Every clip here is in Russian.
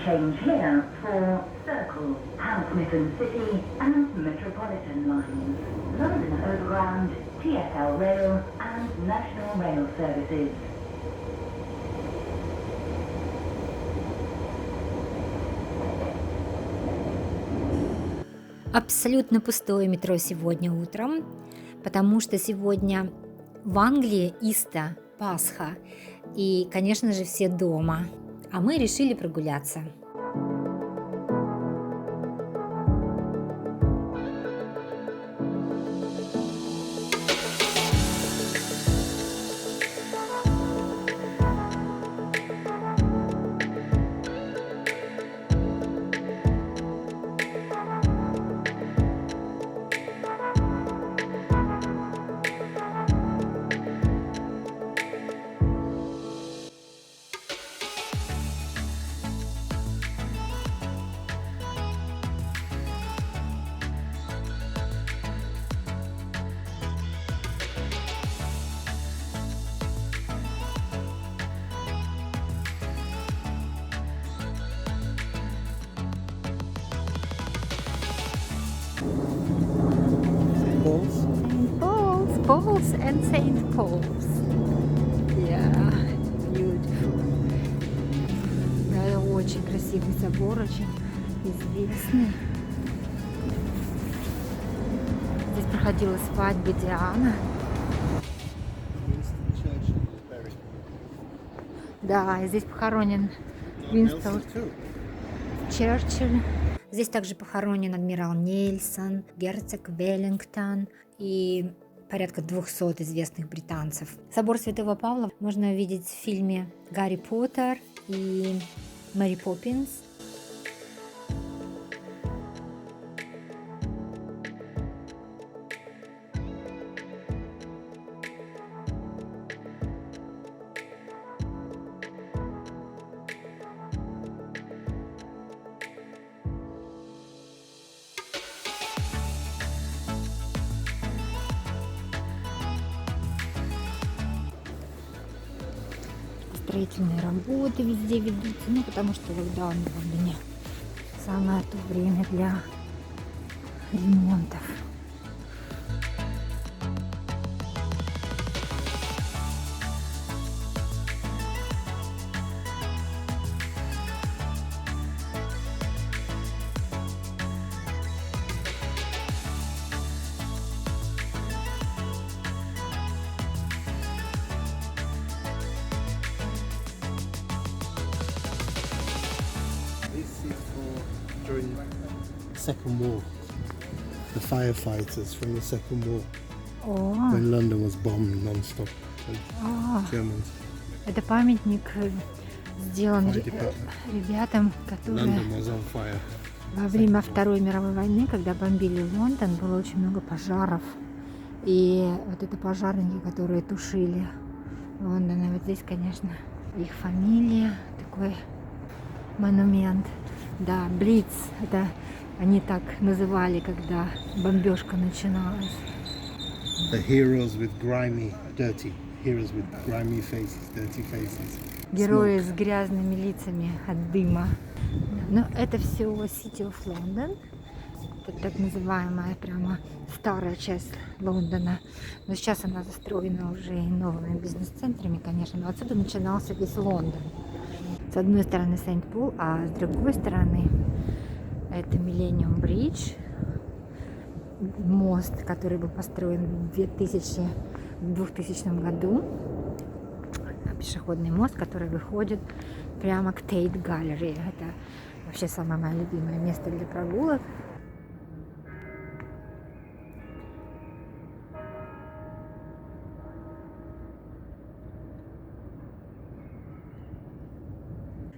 change here for Circle, Hammersmith City and Metropolitan lines, London Overground, TfL Rail and National Rail services. Абсолютно пустое метро сегодня утром, потому что сегодня в Англии Иста, Пасха, и, конечно же, все дома, а мы решили прогуляться. Paul's and St. Paul's. Yeah, beautiful. Это очень красивый собор, очень известный. Здесь проходила свадьба Диана. Да, здесь похоронен Уинстон Черчилль. Здесь также похоронен адмирал Нельсон, герцог Веллингтон и порядка 200 известных британцев. Собор Святого Павла можно увидеть в фильме «Гарри Поттер» и «Мэри Поппинс». Строительные работы везде ведутся, потому что локдаун в Лондоне. Самое то время для ремонтов. During Second War, the firefighters from the Second War, when London was bombed non-stop by Germans. Это памятник сделан ребятам, которые London was on fire. во время Второй мировой войны, когда бомбили Лондон, было очень много пожаров. И вот это пожарники, которые тушили Лондон. И вот здесь, конечно, их фамилия, такой монумент. Да, Блиц, это они так называли, когда бомбежка начиналась. The heroes with grimy, dirty heroes with grimy faces, dirty faces. Герои с грязными лицами от дыма. Но это все City of London. Это так называемая прямо старая часть Лондона. Но сейчас она застроена уже новыми бизнес-центрами, конечно. Но отсюда начинался весь Лондон. С одной стороны Сент-Пол, а с другой стороны это Millennium Бридж, мост, который был построен в 2000 году. Пешеходный мост, который выходит прямо к Тейт Галлери. Это вообще самое мое любимое место для прогулок.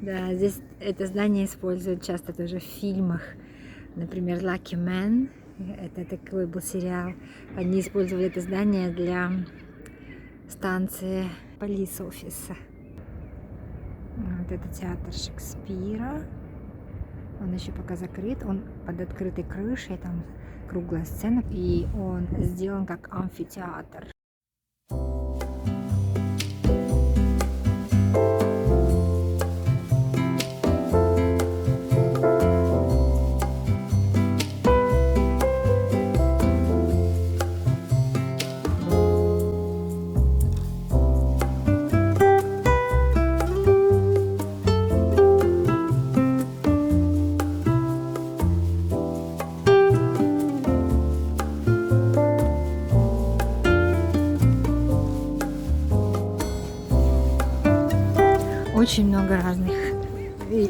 Да, здесь это здание используют часто тоже в фильмах. Например, Lucky Man. Это такой был сериал. Они использовали это здание для станции полис-офиса. Вот это театр Шекспира. Он еще пока закрыт. Он под открытой крышей. Там круглая сцена. И он сделан как амфитеатр.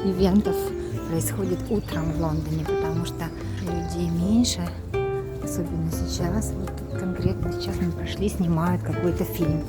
ивентов происходит утром в Лондоне, потому что людей меньше, особенно сейчас. Вот конкретно сейчас мы пошли, снимают какой-то фильм.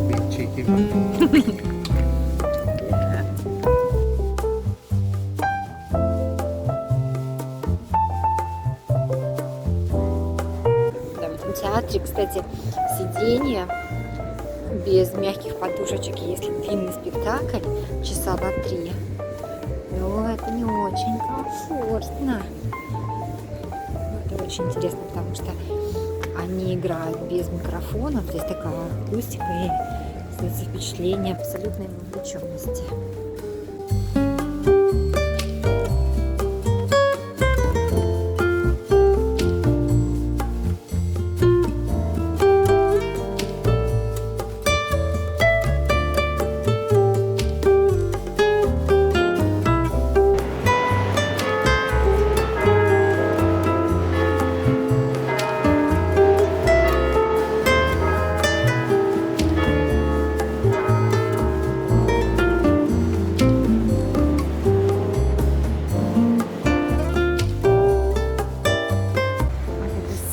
Big cheeky monkey. Да, в этом театре, кстати, сиденья без мягких подушечек, если длинный спектакль, часа на 3, но это не очень комфортно. Это очень интересно, потому что они играют без микрофонов, здесь такая акустика и создается впечатление абсолютной вовлеченности.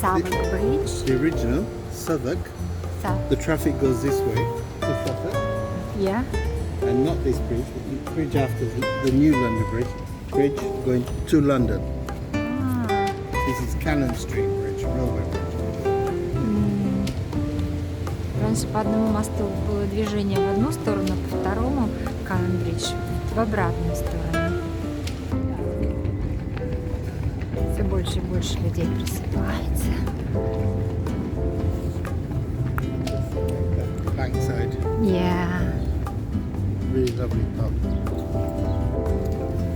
Southwark Bridge. The original, Southwark, the traffic goes this way to Suffolk, Yeah. and not this bridge, but the bridge after the new London bridge going to London. Ah. This is Cannon Street Bridge, railway bridge. Раньше по одному мосту было движение в одну сторону, по второму Канн-Бридж в обратную сторону. Все больше и больше людей просыпается. Bankside, Yeah. really lovely pub.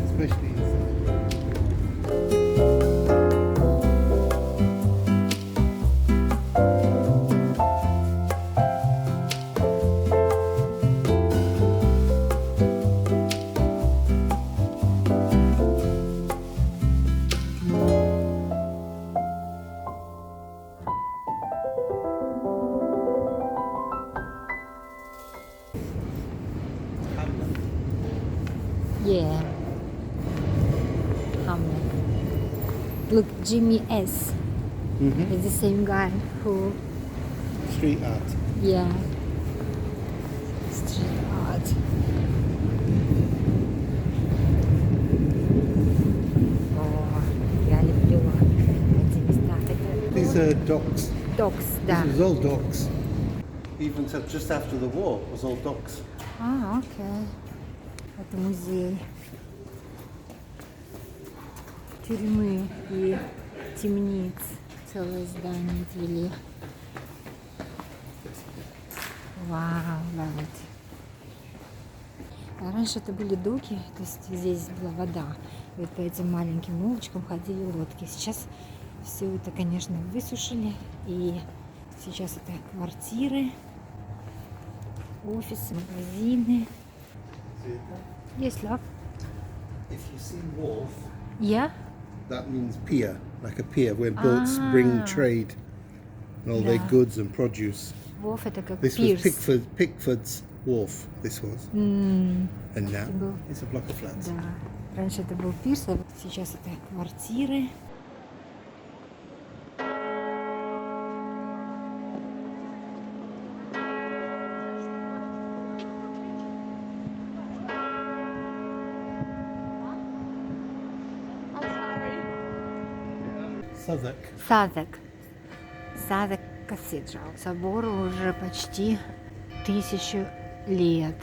Especially inside. Yeah. Hamlet. Look, Jimmy S. Mm-hmm. is the same guy who, Street art. yeah, street art. О, я люблю эти места. Это These are docks. Docks, да. This was all docks. Even so, just after the war, was all docks. А, окей. Это музей тюрьмы и темниц. Целое здание отвели. Вау, love it. А раньше это были доки, то есть здесь была вода. И вот по этим маленьким улочкам ходили лодки. Сейчас все это, конечно, высушили. И сейчас это квартиры, офисы, магазины. Yes, love. If you see wharf, Yeah? that means pier, like a pier where boats bring trade and all their Yeah. goods and produce. Wharf это как This пирс. was Pickford's wharf. This was, and now был. it's a block of flats. Да. Раньше это был пирс, а вот сейчас это квартиры. Southwark. Southwark. Southwark Cathedral. Собору уже почти 1000 лет.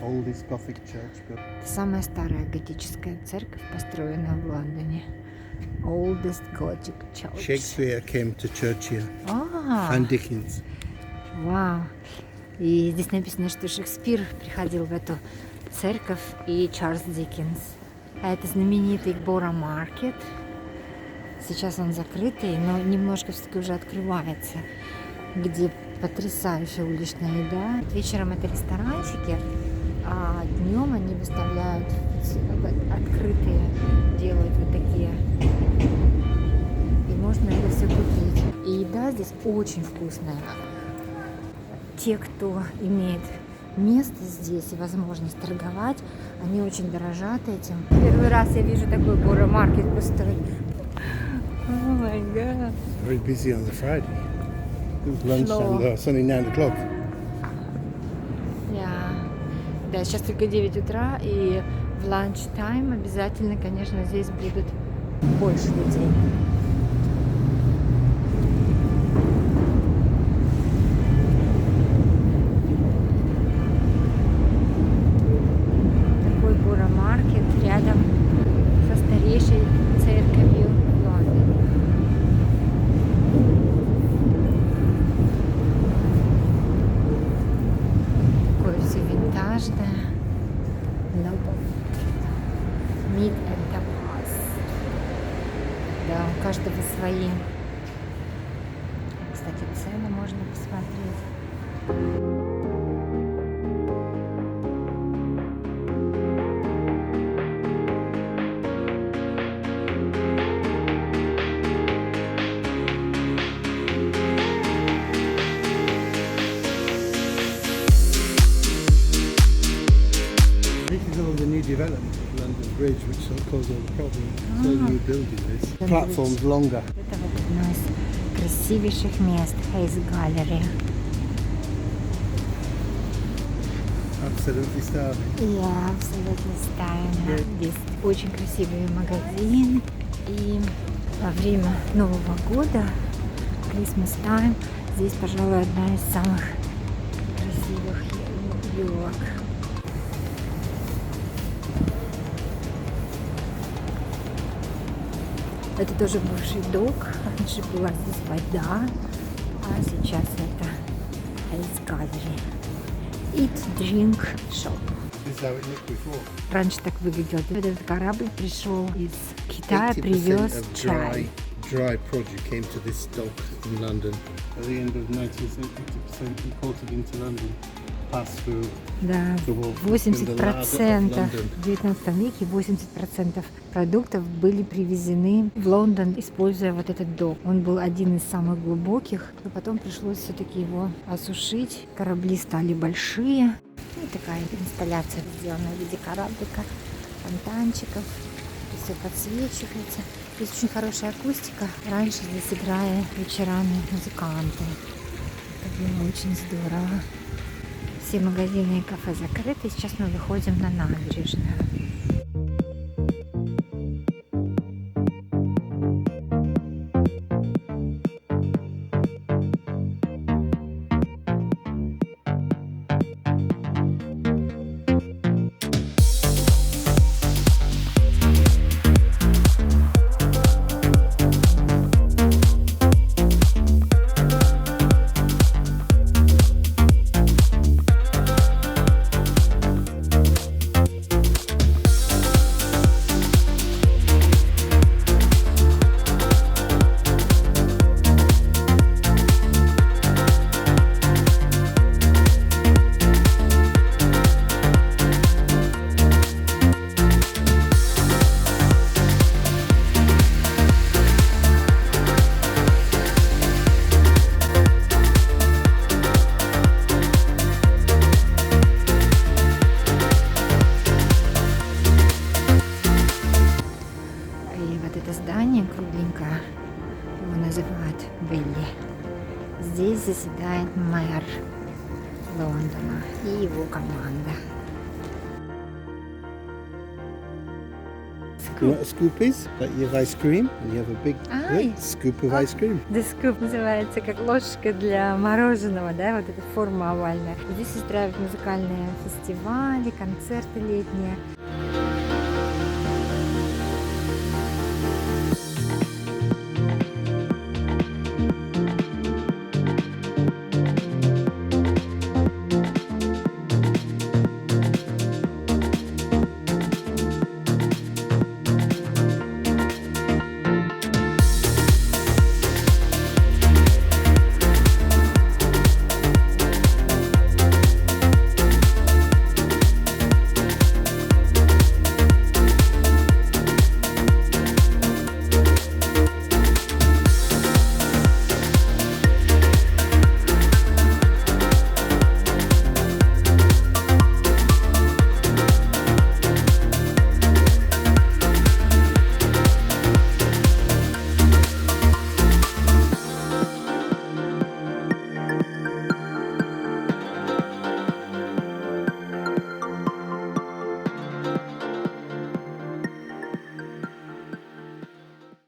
Oldest Gothic church built. Это самая старая готическая церковь, построенная в Лондоне. Oldest Gothic Church. Shakespeare came to church here, А, and Dickens. вау. И здесь написано, что Шекспир приходил в эту церковь и Чарльз Диккенс. А это знаменитый Бора Маркет. Сейчас он закрытый, но немножко все-таки уже открывается, где потрясающая уличная еда. Вечером это ресторанчики, а днем они выставляют открытые, делают вот такие. И можно это все купить. И еда здесь очень вкусная. Те, кто имеет место здесь и возможность торговать, они очень дорожат этим. Первый раз я вижу такой Бора Маркет пустой. Oh my god. Very busy on the Friday. Lunchtime, though. It's only 9 o'clock. Да, сейчас только 9 утра, и в ланч-тайм обязательно, конечно, здесь будут больше людей. Такой Бора Маркет рядом со старейшей церковью в Лондоне. Такое все винтажное. Meat and tapas. Да, у каждого свои. Кстати, цены можно посмотреть. This is all the new development of London Bridge, which sort of caused all the problems. It's all new building this. The platform's longer. Это вот одно из красивейших мест, Hayes Gallery. Absolutely starving. Я абсолютно стайна. Здесь очень красивый магазин. И во время Нового года, Christmas time, здесь, пожалуй, одна из самых красивых елок. Это тоже бывший док. Раньше была здесь вода, а сейчас это Hayes Gallery. Eat, drink, shop. This is how it looked before. Раньше так выглядел. Этот корабль пришел из Китая, 80% привез of чай. dry produce came to this dock in London. At the end of 19th century, 80% imported into London. Да, 80% в 19 веке 80% продуктов были привезены в Лондон, используя вот этот док. Он был один из самых глубоких, но потом пришлось все-таки его осушить. Корабли стали большие. И такая инсталляция сделана в виде кораблика, фонтанчиков. Все подсвечивается. Здесь очень хорошая акустика. Раньше здесь играли вечерами музыканты. Это было очень здорово. Все магазины и кафе закрыты. Сейчас мы выходим на набережную. Кругленькое, его называют Белли. Здесь заседает мэр Лондона и его команда. You know what a scoop is? Like you have ice cream and you have a big scoop of ice cream. The scoop называется как ложка для мороженого, да, вот эта форма овальная. Здесь устраивают музыкальные фестивали, концерты летние.